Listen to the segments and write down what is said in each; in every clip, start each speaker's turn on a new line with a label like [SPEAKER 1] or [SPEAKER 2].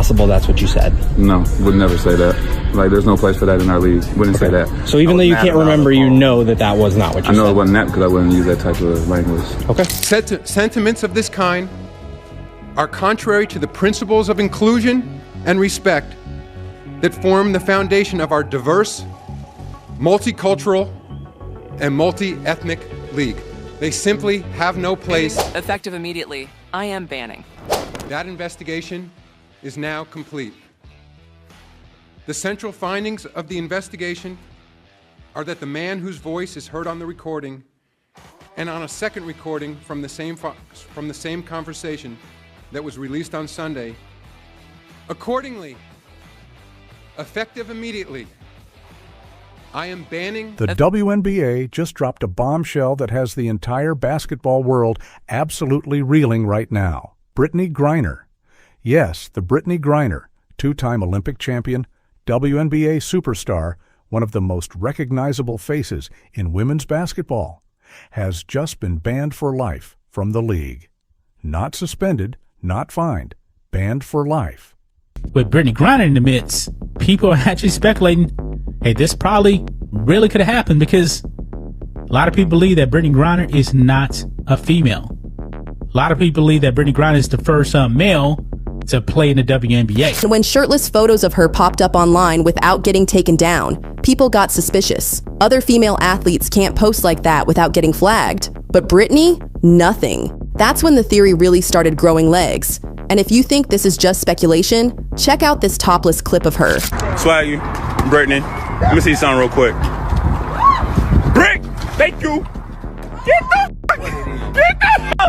[SPEAKER 1] possible that's what you said?
[SPEAKER 2] No, would never say that. Like, there's no place for that in our league. Wouldn't say that.
[SPEAKER 1] So even though you can't remember, you know that was not what you said?
[SPEAKER 2] I know it wasn't that because I wouldn't use that type of language.
[SPEAKER 1] Okay.
[SPEAKER 3] Sentiments of this kind are contrary to the principles of inclusion and respect that form the foundation of our diverse, multicultural, and multi-ethnic league. They simply have no place.
[SPEAKER 4] Effective immediately. I am banning.
[SPEAKER 3] That investigation is now complete. The central findings of the investigation are that the man whose voice is heard on the recording and on a second recording from the same conversation that was released on Sunday, accordingly, effective immediately, I am banning...
[SPEAKER 5] The WNBA just dropped a bombshell that has the entire basketball world absolutely reeling right now. Brittney Griner. Yes, the Brittney Griner, two-time Olympic champion, WNBA superstar, one of the most recognizable faces in women's basketball, has just been banned for life from the league. Not suspended, not fined, banned for life.
[SPEAKER 6] With Brittney Griner in the midst, people are actually speculating, hey, this probably really could have happened because a lot of people believe that Brittney Griner is not a female. A lot of people believe that Brittney Griner is the first male to play in the WNBA.
[SPEAKER 7] When shirtless photos of her popped up online without getting taken down, people got suspicious. Other female athletes can't post like that without getting flagged. But Brittney? Nothing. That's when the theory really started growing legs. And if you think this is just speculation, check out this topless clip of her.
[SPEAKER 8] Swag you, Brittney. Let me see something real quick. Brick! Thank you! Get the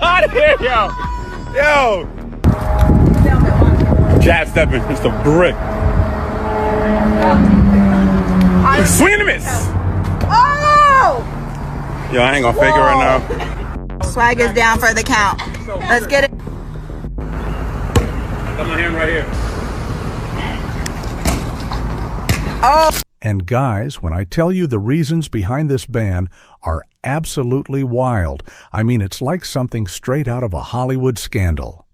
[SPEAKER 8] out of here, yo! Yo! Jab stepping, it's the brick. Swing and a miss!
[SPEAKER 9] Oh!
[SPEAKER 8] Yo, I ain't gonna fake it right now.
[SPEAKER 9] Swag is down for the count. Let's get it.
[SPEAKER 8] Got my hand right here.
[SPEAKER 9] Oh!
[SPEAKER 5] And guys, when I tell you the reasons behind this ban are absolutely wild, I mean it's like something straight out of a Hollywood scandal.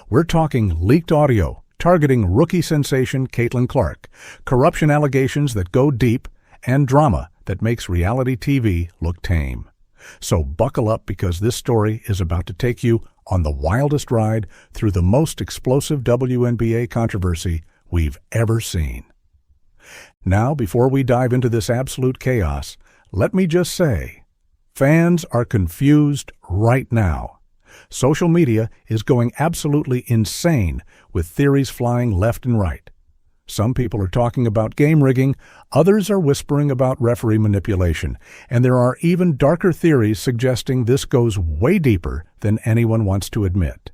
[SPEAKER 5] We're talking leaked audio targeting rookie sensation Caitlin Clark, corruption allegations that go deep, and drama that makes reality TV look tame. So buckle up because this story is about to take you on the wildest ride through the most explosive WNBA controversy we've ever seen. Now, before we dive into this absolute chaos, let me just say, fans are confused right now. Social media is going absolutely insane with theories flying left and right. Some people are talking about game rigging, others are whispering about referee manipulation, and there are even darker theories suggesting this goes way deeper than anyone wants to admit.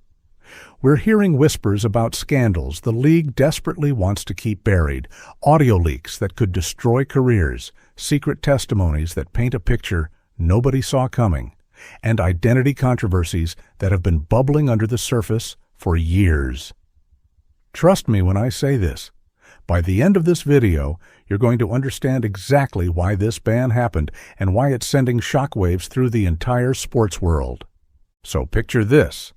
[SPEAKER 5] We're hearing whispers about scandals the league desperately wants to keep buried, audio leaks that could destroy careers, secret testimonies that paint a picture nobody saw coming, and identity controversies that have been bubbling under the surface for years. Trust me when I say this. By the end of this video, you're going to understand exactly why this ban happened and why it's sending shockwaves through the entire sports world. So picture this.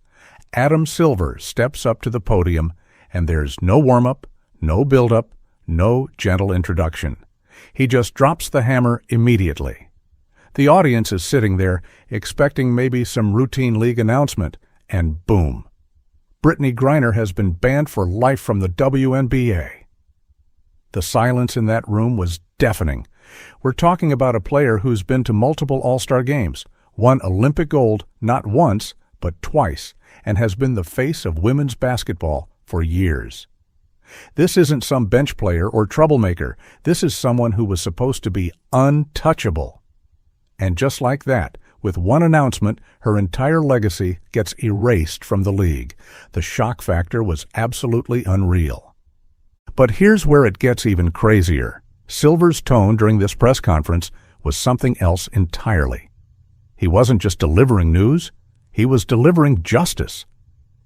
[SPEAKER 5] Adam Silver steps up to the podium, and there's no warm-up, no build-up, no gentle introduction. He just drops the hammer immediately. The audience is sitting there, expecting maybe some routine league announcement, and boom. Brittney Griner has been banned for life from the WNBA. The silence in that room was deafening. We're talking about a player who's been to multiple All-Star games, won Olympic gold not once, but twice, and has been the face of women's basketball for years. This isn't some bench player or troublemaker. This is someone who was supposed to be untouchable. And just like that, with one announcement, her entire legacy gets erased from the league. The shock factor was absolutely unreal. But here's where it gets even crazier. Silver's tone during this press conference was something else entirely. He wasn't just delivering news, he was delivering justice.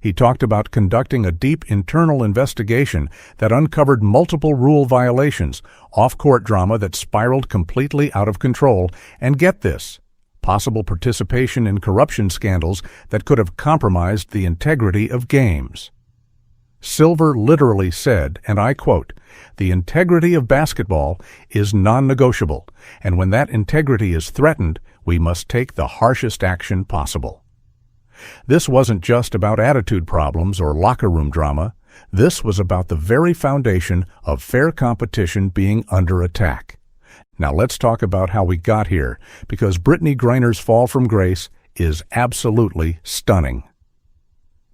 [SPEAKER 5] He talked about conducting a deep internal investigation that uncovered multiple rule violations, off-court drama that spiraled completely out of control, and get this, possible participation in corruption scandals that could have compromised the integrity of games. Silver literally said, and I quote, "The integrity of basketball is non-negotiable, and when that integrity is threatened, we must take the harshest action possible." This wasn't just about attitude problems or locker room drama. This was about the very foundation of fair competition being under attack. Now let's talk about how we got here, because Brittney Griner's fall from grace is absolutely stunning.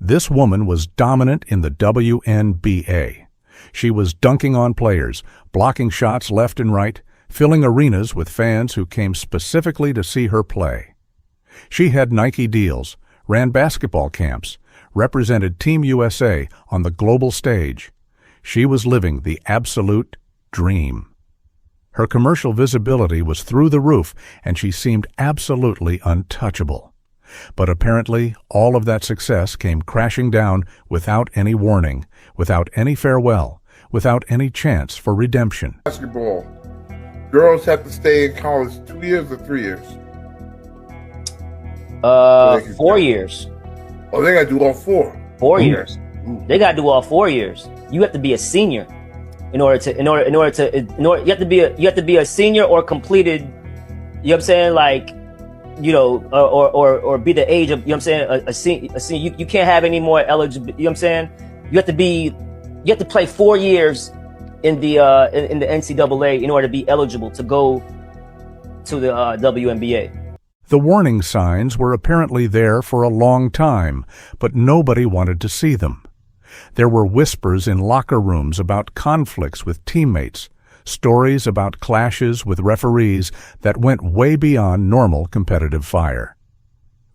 [SPEAKER 5] This woman was dominant in the WNBA. She was dunking on players, blocking shots left and right, filling arenas with fans who came specifically to see her play. She had Nike deals, ran basketball camps, represented Team USA on the global stage. She was living the absolute dream. Her commercial visibility was through the roof, and she seemed absolutely untouchable. But apparently, all of that success came crashing down without any warning, without any farewell, without any chance for redemption.
[SPEAKER 10] Basketball. Girls have to stay in college 2 years or 3 years?
[SPEAKER 11] 4 years.
[SPEAKER 10] Oh, they gotta do all 4.
[SPEAKER 11] 4 years. They gotta do all 4 years. You have to be a senior you have to be a senior or completed, you know what I'm saying, like, you know, or be the age of, you know what I'm saying, a senior. You can't have any more eligible, you know what I'm saying? You have to play 4 years in the NCAA in order to be eligible to go to the WNBA.
[SPEAKER 5] The warning signs were apparently there for a long time, but nobody wanted to see them. There were whispers in locker rooms about conflicts with teammates, stories about clashes with referees that went way beyond normal competitive fire.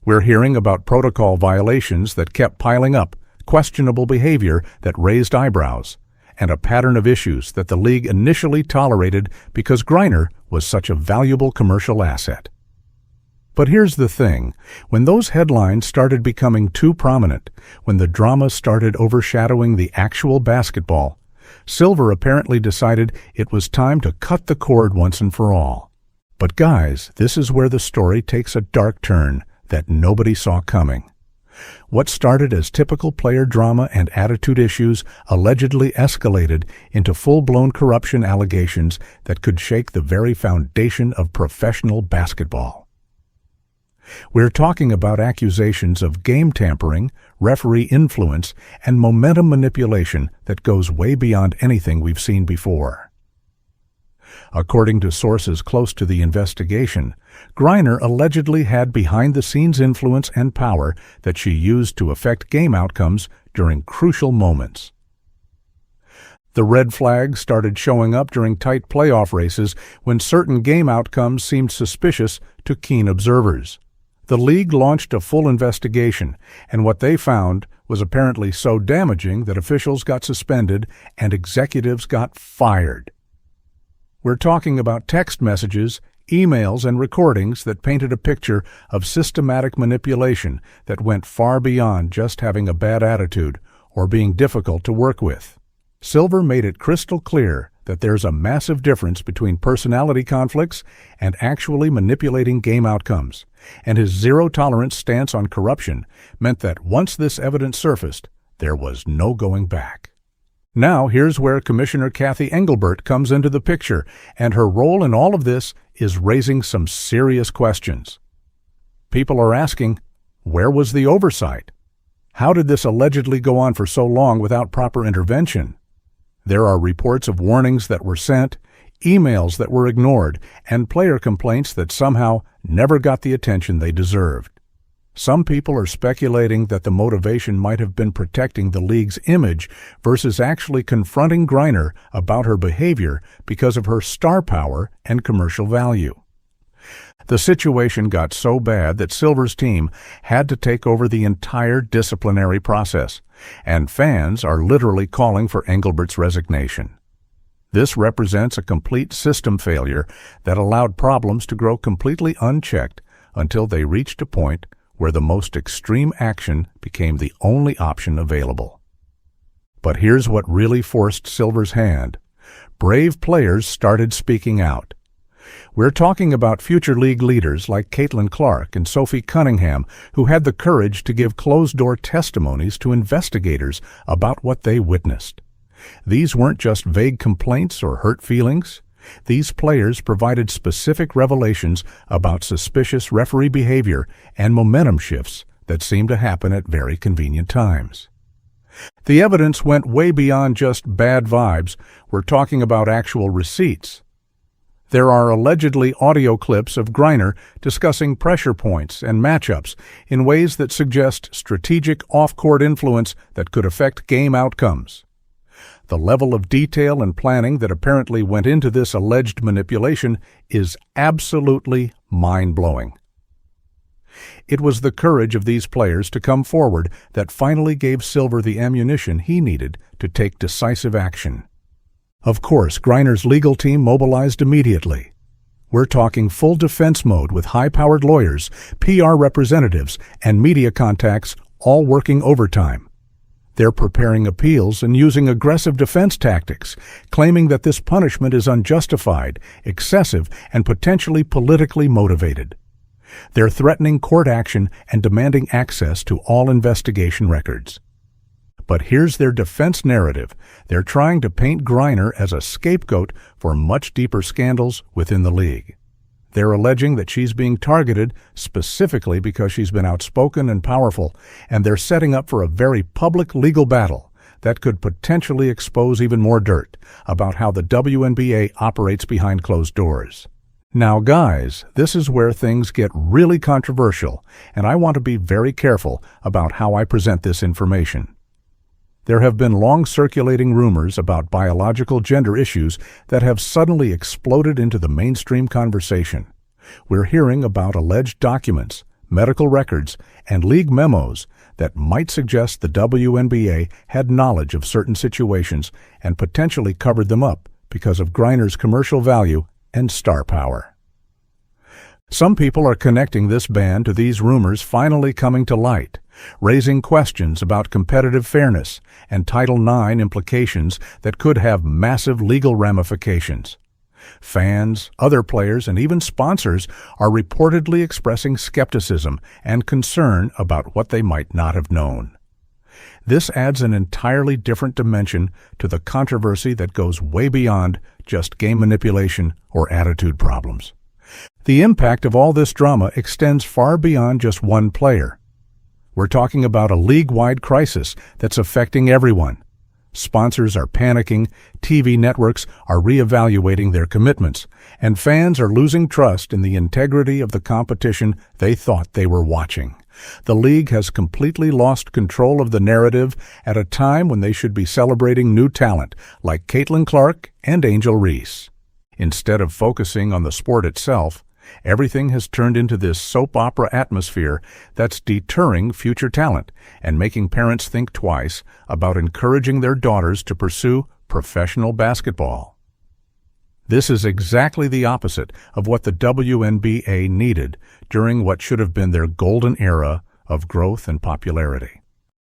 [SPEAKER 5] We're hearing about protocol violations that kept piling up, questionable behavior that raised eyebrows, and a pattern of issues that the league initially tolerated because Griner was such a valuable commercial asset. But here's the thing, when those headlines started becoming too prominent, when the drama started overshadowing the actual basketball, Silver apparently decided it was time to cut the cord once and for all. But guys, this is where the story takes a dark turn that nobody saw coming. What started as typical player drama and attitude issues allegedly escalated into full-blown corruption allegations that could shake the very foundation of professional basketball. We're talking about accusations of game tampering, referee influence, and momentum manipulation that goes way beyond anything we've seen before. According to sources close to the investigation, Griner allegedly had behind-the-scenes influence and power that she used to affect game outcomes during crucial moments. The red flags started showing up during tight playoff races when certain game outcomes seemed suspicious to keen observers. The league launched a full investigation, and what they found was apparently so damaging that officials got suspended and executives got fired. We're talking about text messages, emails, and recordings that painted a picture of systematic manipulation that went far beyond just having a bad attitude or being difficult to work with. Silver made it crystal clear that there's a massive difference between personality conflicts and actually manipulating game outcomes, and his zero-tolerance stance on corruption meant that once this evidence surfaced, there was no going back. Now here's where Commissioner Kathy Engelbert comes into the picture, and her role in all of this is raising some serious questions. People are asking, where was the oversight? How did this allegedly go on for so long without proper intervention? There are reports of warnings that were sent, emails that were ignored, and player complaints that somehow never got the attention they deserved. Some people are speculating that the motivation might have been protecting the league's image versus actually confronting Griner about her behavior because of her star power and commercial value. The situation got so bad that Silver's team had to take over the entire disciplinary process, and fans are literally calling for Engelbert's resignation. This represents a complete system failure that allowed problems to grow completely unchecked until they reached a point where the most extreme action became the only option available. But here's what really forced Silver's hand. Brave players started speaking out. We're talking about future league leaders like Caitlin Clark and Sophie Cunningham, who had the courage to give closed-door testimonies to investigators about what they witnessed. These weren't just vague complaints or hurt feelings. These players provided specific revelations about suspicious referee behavior and momentum shifts that seemed to happen at very convenient times. The evidence went way beyond just bad vibes. We're talking about actual receipts. There are allegedly audio clips of Griner discussing pressure points and matchups in ways that suggest strategic off-court influence that could affect game outcomes. The level of detail and planning that apparently went into this alleged manipulation is absolutely mind-blowing. It was the courage of these players to come forward that finally gave Silver the ammunition he needed to take decisive action. Of course, Griner's legal team mobilized immediately. We're talking full defense mode with high-powered lawyers, PR representatives, and media contacts all working overtime. They're preparing appeals and using aggressive defense tactics, claiming that this punishment is unjustified, excessive, and potentially politically motivated. They're threatening court action and demanding access to all investigation records. But here's their defense narrative. They're trying to paint Griner as a scapegoat for much deeper scandals within the league. They're alleging that she's being targeted specifically because she's been outspoken and powerful, and they're setting up for a very public legal battle that could potentially expose even more dirt about how the WNBA operates behind closed doors. Now, guys, this is where things get really controversial, and I want to be very careful about how I present this information. There have been long-circulating rumors about biological gender issues that have suddenly exploded into the mainstream conversation. We're hearing about alleged documents, medical records, and league memos that might suggest the WNBA had knowledge of certain situations and potentially covered them up because of Griner's commercial value and star power. Some people are connecting this ban to these rumors finally coming to light, raising questions about competitive fairness and Title IX implications that could have massive legal ramifications. Fans, other players, and even sponsors are reportedly expressing skepticism and concern about what they might not have known. This adds an entirely different dimension to the controversy that goes way beyond just game manipulation or attitude problems. The impact of all this drama extends far beyond just one player. We're talking about a league-wide crisis that's affecting everyone. Sponsors are panicking, TV networks are reevaluating their commitments, and fans are losing trust in the integrity of the competition they thought they were watching. The league has completely lost control of the narrative at a time when they should be celebrating new talent like Caitlin Clark and Angel Reese. Instead of focusing on the sport itself, everything has turned into this soap opera atmosphere that's deterring future talent and making parents think twice about encouraging their daughters to pursue professional basketball. This is exactly the opposite of what the WNBA needed during what should have been their golden era of growth and popularity.